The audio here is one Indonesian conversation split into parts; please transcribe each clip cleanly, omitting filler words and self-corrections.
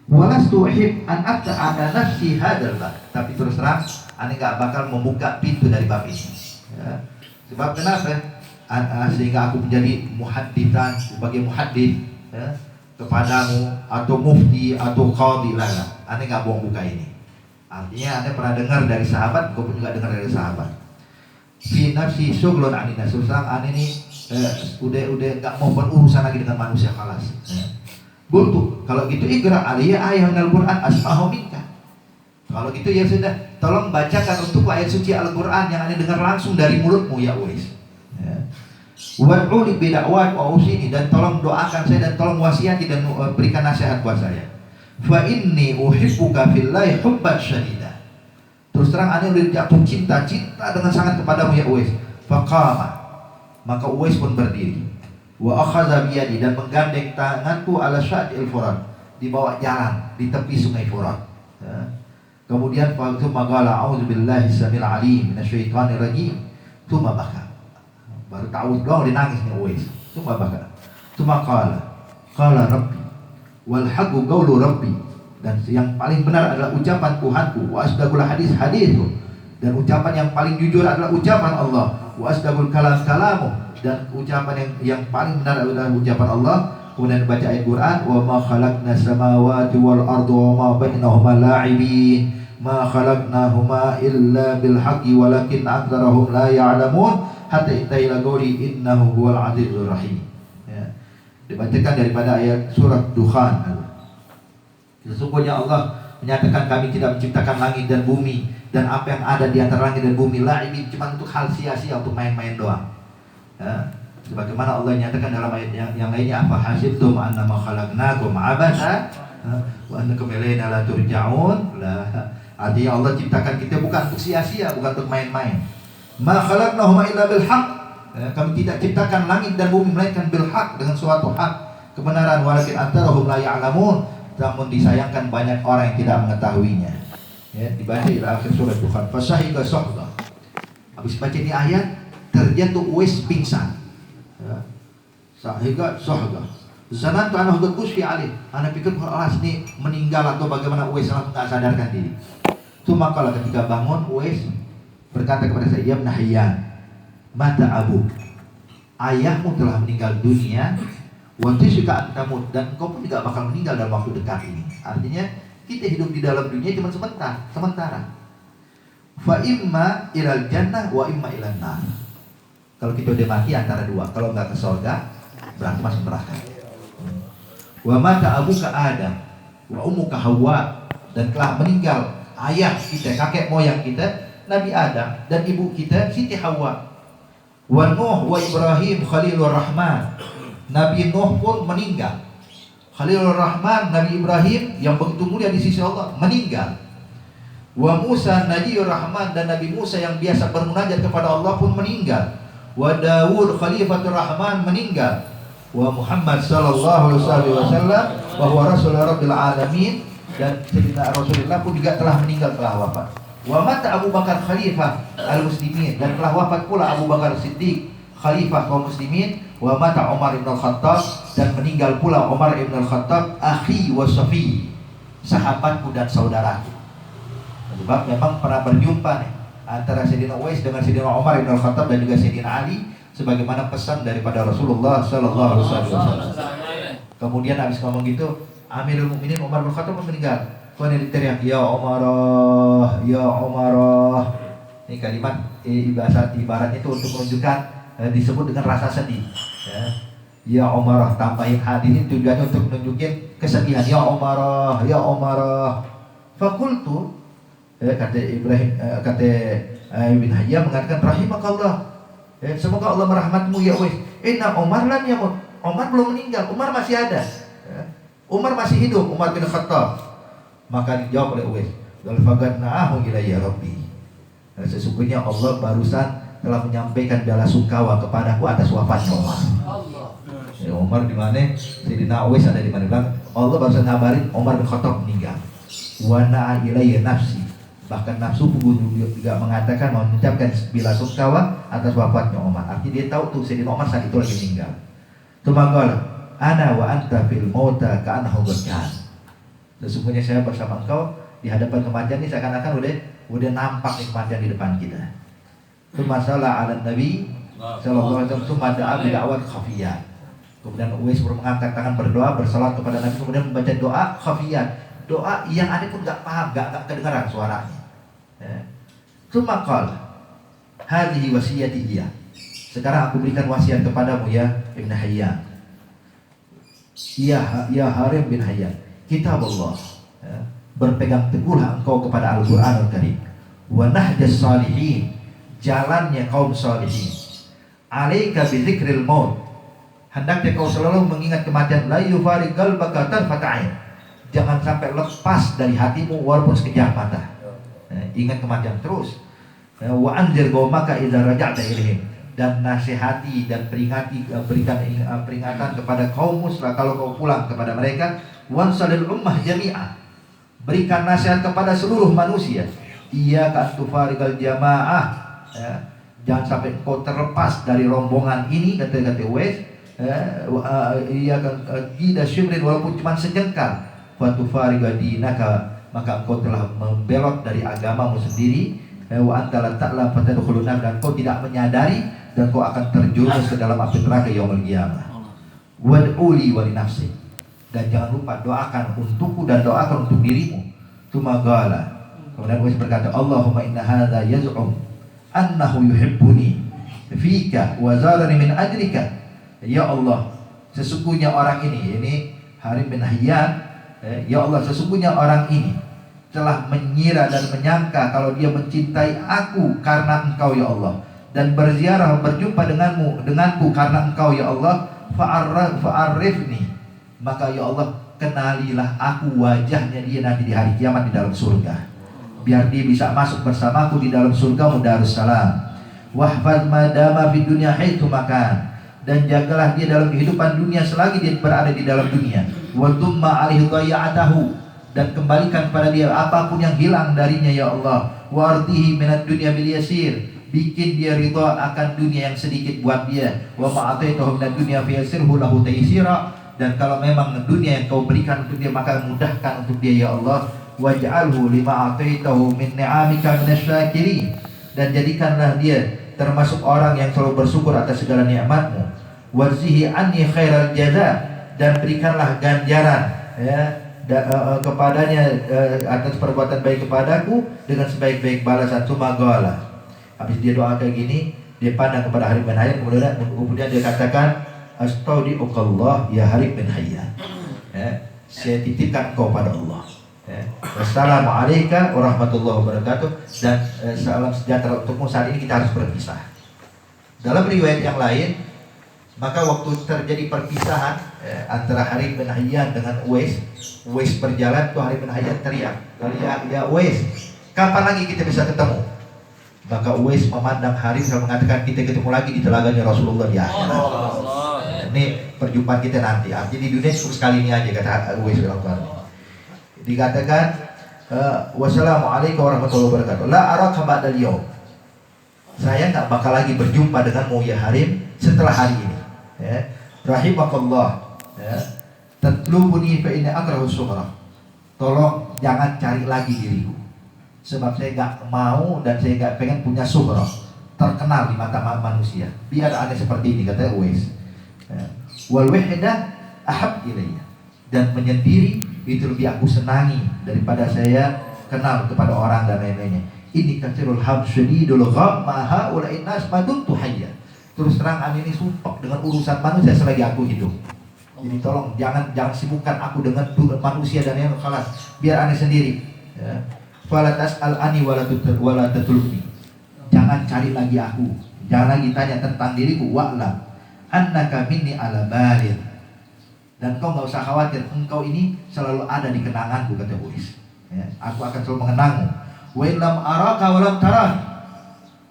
Walastu uhib an abta'ana nafsi hadzal bab. Tapi terus terang, ane enggak bakal membuka pintu dari bab ini. Ya. Sebab kenapa? Sehingga aku menjadi muhadditan sebagai muhaddits, ya, kepadamu atau mufti atau qadhi lah. Ane enggak mau buka ini. Artinya ane pernah dengar dari sahabat, kau pun juga dengar dari sahabat. Fi nafsi syughlun anin nas. Ane ini udah enggak mau berurusan lagi dengan manusia, kalas. Ya. Bultu, kalau gitu ikra aliyya ayat Al-Quran asma'hu minka. Kalau gitu ya sudah, tolong bacakan untukku ayat suci Al-Quran yang Anda dengar langsung dari mulutmu ya Uwais. Wad'u li bidakwat wa usini, dan tolong doakan saya dan tolong wasiati dan berikan nasihat buat saya. Fa inni uhibbuka fillahi hubban syadida. Terus terang Anda udah jatuh cinta dengan sangat kepadamu ya Uwais. Faqama, maka Uwais pun berdiri. Wa akhadha biyadi, dan menggandeng tanganku ala syadil Furat, di bawah jalan di tepi sungai Furat. Ya. Kemudian thumma qala a'udzubillahi samil alim minasyaitonir rajim. Thumma baka. Baru ta'awudz doang udah nangis nih Uwais. Thumma baka. Thumma qala rabbi wal haqqu qawlu rabbi, dan yang paling benar adalah ucapan Tuhanku. Wa asdaqul hadis hadithu, dan ucapan yang paling jujur adalah ucapan Allah. Wa asdaqul kalam kalamu, dan ucapan yang paling benar adalah ucapan Allah. Kemudian baca ayat Quran, wa ma khalaqna samawati wal arda wa ma bainahuma la'ibin ma khalaqnahuma illa bil haqqi walakin aktsarahum la ya'lamun hatta ila qouli innahu huwal azizur rahim. Ya. Dibacakan daripada ayat surat Dukhan. Sesungguhnya Allah menyatakan kami tidak menciptakan langit dan bumi dan apa yang ada di antara langit dan bumi la'ibin, cuma untuk hal sia-sia, untuk main-main doang. Ya. Sebagaimana Allah nyatakan dalam ayat yang lainnya, apa hasibtum annama khalaqnakum abasa wa annakum ilaina la turja'un. Artinya Allah ciptakan kita bukan untuk sia-sia, bukan untuk main-main. Ma khalaqnahuma illa bil haqq. Kami tidak ciptakan langit dan bumi melainkan bil haqq, dengan suatu hak, kebenaran. Walakin antarahum la ya'lamun, namun disayangkan banyak orang yang tidak mengetahuinya. Ya, dibaca di akhir surat Dukhan. Fasahika sahda. Habis baca ini ayat, terjatuh Uwais pingsan. Ya. Sahika sahda. Zanantu annahu qad kusfi alih. Ana pikir orang ini meninggal atau bagaimana. Uwais langsung tak sadarkan diri. Cuma kalau ketika bangun, Uwais berkata kepada saya, ya Nahyan, mata abu, ayahmu telah meninggal dunia. Waktu suka antamut, dan engkau pun tidak bakal meninggal dalam waktu dekat ini. Artinya kita hidup di dalam dunia cuma sementara. Fa imma ilal jannah wa imma ilan nar. Kalau kita udah mati antara dua, kalau nggak ke surga berarti masuk neraka. Wa mata abuka Adam wa ummuka Hawa, dan telah meninggal ayah kita, kakek moyang kita Nabi Adam, dan ibu kita Siti Hawa. Wa Nuh wa Ibrahim Khalilur Rahman, Nabi Nuh pun meninggal. Khalilur Rahman, Nabi Ibrahim yang begitu mulia di sisi Allah, meninggal. Wa Musa Nabiur Rahman, dan Nabi Musa yang biasa bermunajat kepada Allah pun meninggal. Wa Dawud Khalifatur Rahman meninggal. Wa Muhammad sallallahu alaihi wasallam wa huwa rasulullah rabbil alamin, dan Sayyidina Rasulullah pun juga telah meninggal, telah wafat. Wa mata Abu Bakar Khalifah al-Muslimin, dan telah wafat pula Abu Bakar Siddiq Khalifah kaum muslimin. Wa mata Umar ibn al-Khattab, dan meninggal pula Umar ibn al-Khattab akhi wa safi, sahabatku dan saudaraku. Sebab memang pernah berjumpa nih antara Sayyidina Uwais dengan Sayyidina Umar ibn al-Khattab dan juga Sayyidina Ali, sebagaimana pesan daripada Rasulullah sallallahu alaihi wasallam. Kemudian habis ngomong gitu, Amirul Mukminin Umar bin Khattab meninggal. Kemudian diteriak, ya Umarah, ya Umarah. Ini kalimat ibaratnya itu untuk menunjukkan, disebut dengan rasa sedih. Ya Umarah, tambahin hadis ini tujuannya untuk menunjukkan kesedihan. Ya Umarah, ya Umarah. Fakultu, kata Ibrahim, kata Ibn Hayyam mengatakan, rahimakallah, semoga Allah merahmatmu ya Uwais. Inna Umar lam yamut, Umar belum meninggal, Umar masih ada. Umar masih hidup, Umar bin Khattab. Maka dijawab oleh Uwais, "Wal fagadna'ahu ilayya rabbi." Sesungguhnya Allah barusan telah menyampaikan bela sungkawa kepadaku atas wafatnya Umar. Ya, Umar di mana? Sayyidina Uwais ada di mana? Bilang Allah barusan ngabarin Umar bin Khattab meninggal. Wa na'a ilayya nafsi. Bahkan nafsu juga mengatakan, mengucapkan bela sungkawa atas wafatnya Umar. Artinya dia tahu tuh Sayyidina Umar saat itu lagi meninggal. Tumanggal ana wa anta fil mauta ka'annahu berjalan. Sesungguhnya saya bersama engkau di hadapan kematian ini seakan-akan udah nampak nih kematian di depan kita. Itu masalah ala Nabi sallallahu alaihi wasallam da'a bid'awat khafiyah. Kemudian Uwais mengangkat tangan berdoa, bersalat kepada Nabi, kemudian membaca doa khafiyah. Doa yang ada pun enggak paham, enggak kedengaran suaranya. Tsumma qala hadhihi wasiyati iya. Sekarang aku berikan wasiat kepadamu ya Ibn Hayyan. Ya Harim bin Hayyan, kitab Allah. Berpegang teguhlah engkau kepada Al-Qur'anul Karim. Wa nahjas salihin, jalannya kaum salihin. Alaika bi dzikril maut. Hendaknya kau selalu mengingat kematian. La yufariq qalbaka tarfata ain. Jangan sampai lepas dari hatimu walaupun sekejap mata. Ingat kematian terus. Wa anzir qaumaka idza raja'ta ilaihim. Dan nasihati dan berikan peringatan kepada kaummu kalau kau pulang kepada mereka. Wansalil ummah jami'ah. Berikan nasihat kepada seluruh manusia. Iyyaka tufariqal jamaah. Jangan sampai kau terlepas dari rombongan ini, kata Uwais. Iyyaka qida syibrin, walaupun cuma sejengkal. Wa tufariqa dinaka, maka engkau telah membelot dari agamamu sendiri. Wa anta la ta'lam fatadkhulun nar, dan kau tidak menyadari dan kau akan terjerumus ke dalam api neraka yaumul qiyamah. Wad'uli wa li nafsi, dan jangan lupa doakan untukku dan doakan untuk dirimu. Tsumma qala, kemudian Uwais berkata, Allahumma inna hadza yaz'um annahu yuhibbuni fika wa zarani min ajrika. Ya Allah, sesungguhnya orang ini Harim bin Hayyan, ya Allah, sesungguhnya orang ini telah mengira dan menyangka kalau dia mencintai aku karena engkau ya Allah, dan berziarah berjumpa denganku karena engkau ya Allah. Fa'arifni, maka ya Allah kenalilah aku wajahnya dia nanti di hari kiamat di dalam surga, biar dia bisa masuk bersamaku di dalam surgamu Darussalam. Wahfaz madama fid dunya haitsu makan, dan jagalah dia dalam kehidupan dunia selagi dia berada di dalam dunia. Wa tumma alaihi dhayatahu, dan kembalikan pada dia apapun yang hilang darinya ya Allah. Wa ardihi minad dunya bil yasir, bikin dia ridha akan dunia yang sedikit buat dia. Wa ma'ataitahu minad dunya fi yasirhu lahu taysira, dan kalau memang dunia yang kau berikan untuk dia maka mudahkan untuk dia ya Allah. Waj'alhu lima ataitahu min ni'amika minasyakirin, dan jadikanlah dia termasuk orang yang selalu bersyukur atas segala nikmat-Mu. Warzihi anni khairal jaza, dan berikanlah ganjaran kepadanya atas perbuatan baik kepadaku dengan sebaik-baik balasan. Tsumma. Habis dia doa kayak gini, dia pandang kepada Harim bin Hayyan, kemudian dia katakan, astaudiukallah ya Harim bin Hayyan, saya titipkan engkau pada Allah. Wassalamualaikum warahmatullahi wabarakatuh, dan salam sejahtera untukmu. Saat ini kita harus berpisah. Dalam riwayat yang lain, maka waktu terjadi perpisahan antara Harim bin Hayyan dengan Uwais berjalan, tuh Harim bin Hayyan teriak, ya Uwais, kapan lagi kita bisa ketemu? Maka Uwais memandang Harim dan mengatakan, kita ketemu lagi di telaganya Rasulullah di akhirat. Ini perjumpaan kita nanti. Artinya di dunia cukup sekali ini aja, kata Uwais bilang. Dikatakan, wassalamualaikum warahmatullahi wabarakatuh. La araka ba'dal yaum. Saya tak bakal lagi berjumpa denganmu ya Harim setelah hari ini. Rahimakallah. Tatlubuni fa inni akrahu sughra. Tolong jangan cari lagi diriku, sebab saya gak mau dan saya gak pengen punya sughra, terkenal di mata manusia. Biar ada seperti ini, kata Uwais. Wal wahda ahab ilayya, dan menyendiri itu lebih aku senangi daripada saya kenal kepada orang dan lain-lainnya. Ini katsirul habsyidul ghamma haula'in nas maduntu hayya. Terus terang ini sumpah dengan urusan manusia selagi aku hidup. Jadi tolong jangan sibukkan aku dengan manusia dan yang kelas, biar aneh sendiri. Fala tas'alani wala tatlubni. Jangan cari lagi aku, jangan lagi tanya tentang diriku. Wa'lam annaka minni ala baligh, dan kau nggak usah khawatir, engkau ini selalu ada di kenanganku, kata Uwais. Aku akan selalu mengenangmu. Wa illam araka wa lam tarani,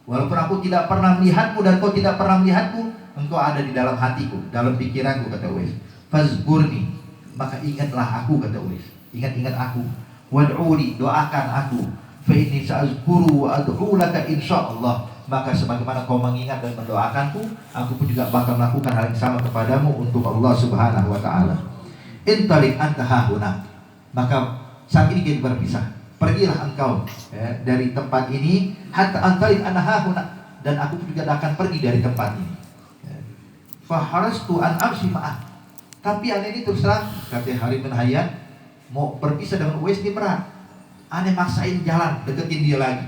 walaupun aku tidak pernah melihatmu dan kau tidak pernah melihatku, engkau ada di dalam hatiku, dalam pikiranku, kata Uwais. Fazkurni, maka ingatlah aku, kata Uwais. Ingat aku. Wad'uli, doakan aku. Fa inni sa'azkuru wa ad'u laka insyaallah. Maka sebagaimana kau mengingat dan mendoakanku, aku pun juga bakal melakukan hal yang sama kepadamu untuk Allah Subhanahu wa taala. Intalik anta hahuna, maka saat ini kita berpisah. Pergilah engkau dari tempat ini hatta antalid anahahuna, dan aku juga akan pergi dari tempat ini. Faharastu an amsi ma'ah. Tapi aneh ini terus terang, kata Harim bin Hayyan, mau berpisah dengan Uwais ini berat. Aneh maksain jalan, deketin dia lagi,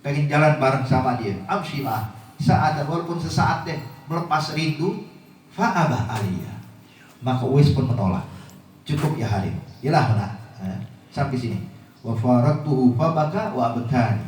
pengen jalan bareng sama dia. Amsi ma'ah, saat walaupun sesaat deh melepas rindu. Fa'abah aliyah, maka Uwais pun menolak. Cukup ya Harim, yalah mana, sampai sini. Wa faraktuhu fabaka wa abkani,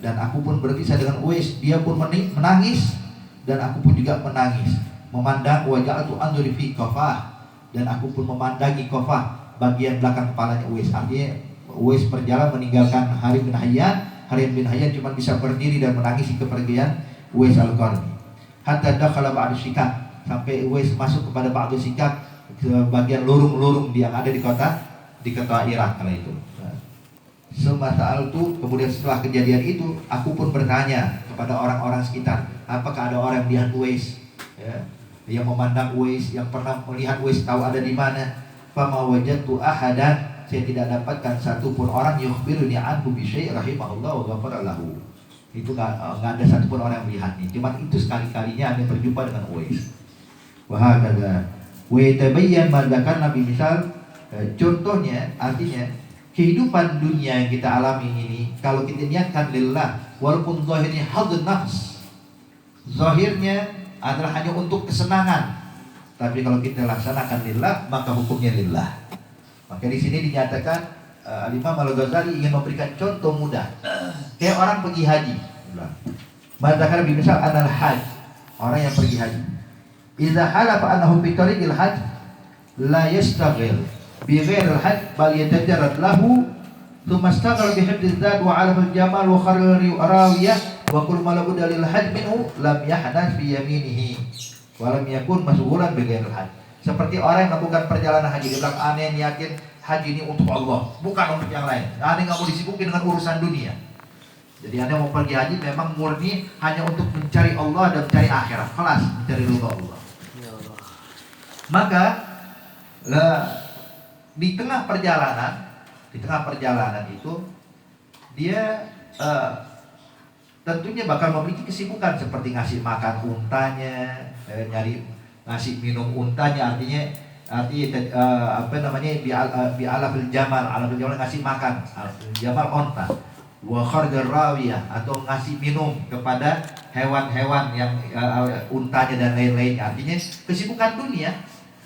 dan aku pun berpisah dengan Uwais, dia pun menangis dan aku pun juga menangis. Memandang wajah itu anzuri fi qafah, dan aku pun memandangi qafah, bagian belakang kepalanya Uwais. Artinya Uwais berjalan meninggalkan Harim bin Hayyan. Harim bin Hayyan cuma bisa berdiri dan menangisi kepergian Uwais al-Qarni. Hatta dakhala ba'du sikak, sampai Uwais masuk kepada ba'du sikak, ke bagian lorong-lorong yang ada di kota Irak kala itu. Semasa itu, kemudian setelah kejadian itu, aku pun bertanya kepada orang-orang sekitar, apakah ada orang yang melihat Uwais, yang memandang Uwais, yang pernah melihat Uwais, tahu ada di mana? Fama wajadtu ahadan, saya tidak dapatkan satupun orang yukhbiruni anhu bi syai' rahimahullah wa ghafara lahu. Itu nggak ada satupun orang yang melihatnya. Cuma itu sekali-kalinya Anda berjumpa dengan Uwais. Wahakadha wa tabayyan ma dzakarna bi misal. Contohnya, artinya kehidupan dunia yang kita alami ini, kalau kita niatkan lillah, walaupun zahirnya hadun nafs, zahirnya adalah hanya untuk kesenangan, tapi kalau kita laksanakan lillah, maka hukumnya lillah. Maka di sini dinyatakan Imam Al-Ghazali ingin memberikan contoh mudah, kayak orang pergi haji. Madzakar bimisal anal haj, orang yang pergi haji, idza halafa annahu fi tariqil haj la yastaghil bi ghairil hajj bal yatajarrad lahu thumma istaghala bi hifdz zat wa 'ala al-jamal wa kharil rawiyah wa kullu ma lahu dalil hajj minhu lam yahdas fi yaminihi wa lam yakun mashghulan bi ghairil hajj. Seperti orang yang melakukan perjalanan haji, dia bilang aneh yakin haji ini untuk Allah, bukan untuk yang lain. Aneh enggak mau disibukin dengan urusan dunia. Jadi aneh mau pergi haji memang murni hanya untuk mencari Allah dan mencari akhirat, kelas mencari ridha Allah. Maka di tengah perjalanan itu dia tentunya bakal memiliki kesibukan seperti ngasih makan untanya, ngasih minum untanya, artinya bi alafil jamal ngasih makan jamal onta, wa kharjar rawiyah atau ngasih minum kepada hewan-hewan yang untanya dan lain-lainnya. Artinya kesibukan dunia.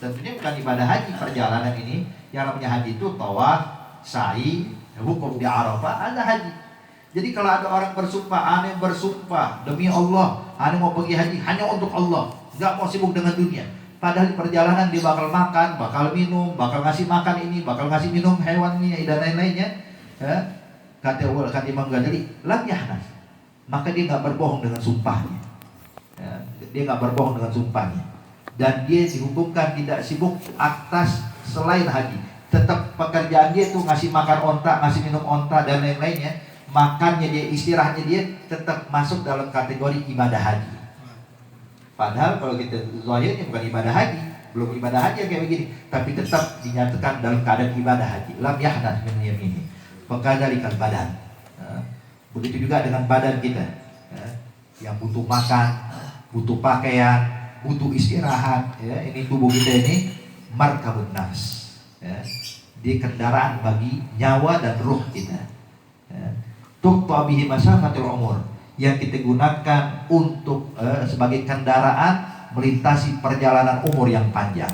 Tentunya bukan ibadah haji. Perjalanan ini yang namanya haji itu tawaf, sa'i, hukum di Arafah, ada haji. Jadi kalau ada orang bersumpah, aneh bersumpah demi Allah, aneh mau pergi haji hanya untuk Allah, nggak mau sibuk dengan dunia. Padahal di perjalanan dia bakal makan, bakal minum, bakal ngasih makan ini, bakal ngasih minum hewan ini dan lain-lainnya. Kata Imam Ghazali, lam yahnas, maka dia nggak berbohong dengan sumpahnya. Dia nggak berbohong dengan sumpahnya. Dan dia dihukumkan tidak sibuk atas selain haji. Tetap pekerjaan dia itu ngasih makan onta, ngasih minum onta dan lain-lainnya. Makannya dia, istirahatnya dia tetap masuk dalam kategori ibadah haji. Padahal kalau kita zahirnya bukan ibadah haji, belum ibadah haji kayak begini, tapi tetap dinyatakan dalam keadaan ibadah haji. Lam yahnas min yamini. Fakadzalikal badan. Begitu juga dengan badan kita, yang butuh makan, butuh pakaian, butuh istirahat, ini tubuh kita ini markabun nafs, di kendaraan bagi nyawa dan ruh kita. Tuqta bihi masafatul umur, yang kita gunakan untuk sebagai kendaraan melintasi perjalanan umur yang panjang.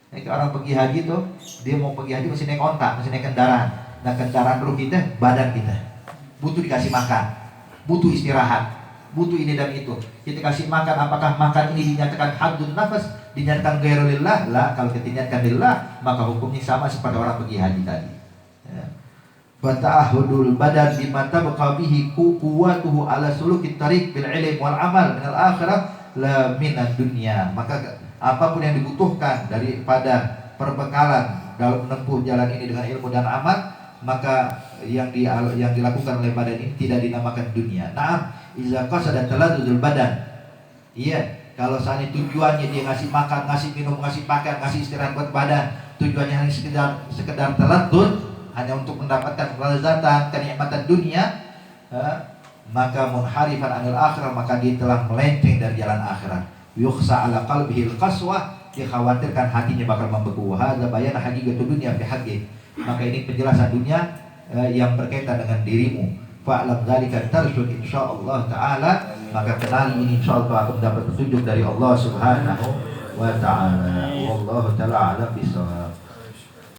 Jadi orang pergi haji tuh, dia mau pergi haji mesti naik onta, mesti naik kendaraan. Nah kendaraan ruh kita, badan kita butuh dikasih makan, butuh istirahat, butuh ini dan itu. Kita kasih makan, apakah makan ini dinyatakan haddun nafas, dinyatakan ghairulillah? Lah, kalau kita dinyatakan lillah, maka hukumnya sama seperti orang pergi haji tadi. Fata'ahudul badan bima tabqa bihi quwwatuhu ala suluki tariq bil ilm wal amal min al akhirah la min dunya. Maka apapun yang dibutuhkan daripada perbekalan dalam menempuh jalan ini dengan ilmu dan amal, maka yang dilakukan oleh badan ini tidak dinamakan dunia. Naam, iza qasada talazzuzul badan. Iya, kalau seandainya tujuannya dia ngasih makan, ngasih minum, ngasih pakaian, ngasih istirahat buat badan, tujuannya hanya sekedar telatun, hanya untuk mendapatkan kelezatan, kenikmatan dunia, maka munharifan anil akhirah, maka dia telah melenceng dari jalan akhirat. Yukhsa ala qalbihil qaswah, dikhawatirkan hatinya bakal membeku. Hadza bayan haqiqatud dunya fi haqqi. Maka ini penjelasan dunia yang berkaitan dengan dirimu. Fa'lam dzalika tarsyud insyaallah taala, maka kenali ini insyaallah akan mendapat petunjuk dari Allah Subhanahu wa taala. Wallahu taala a'lam bishawab.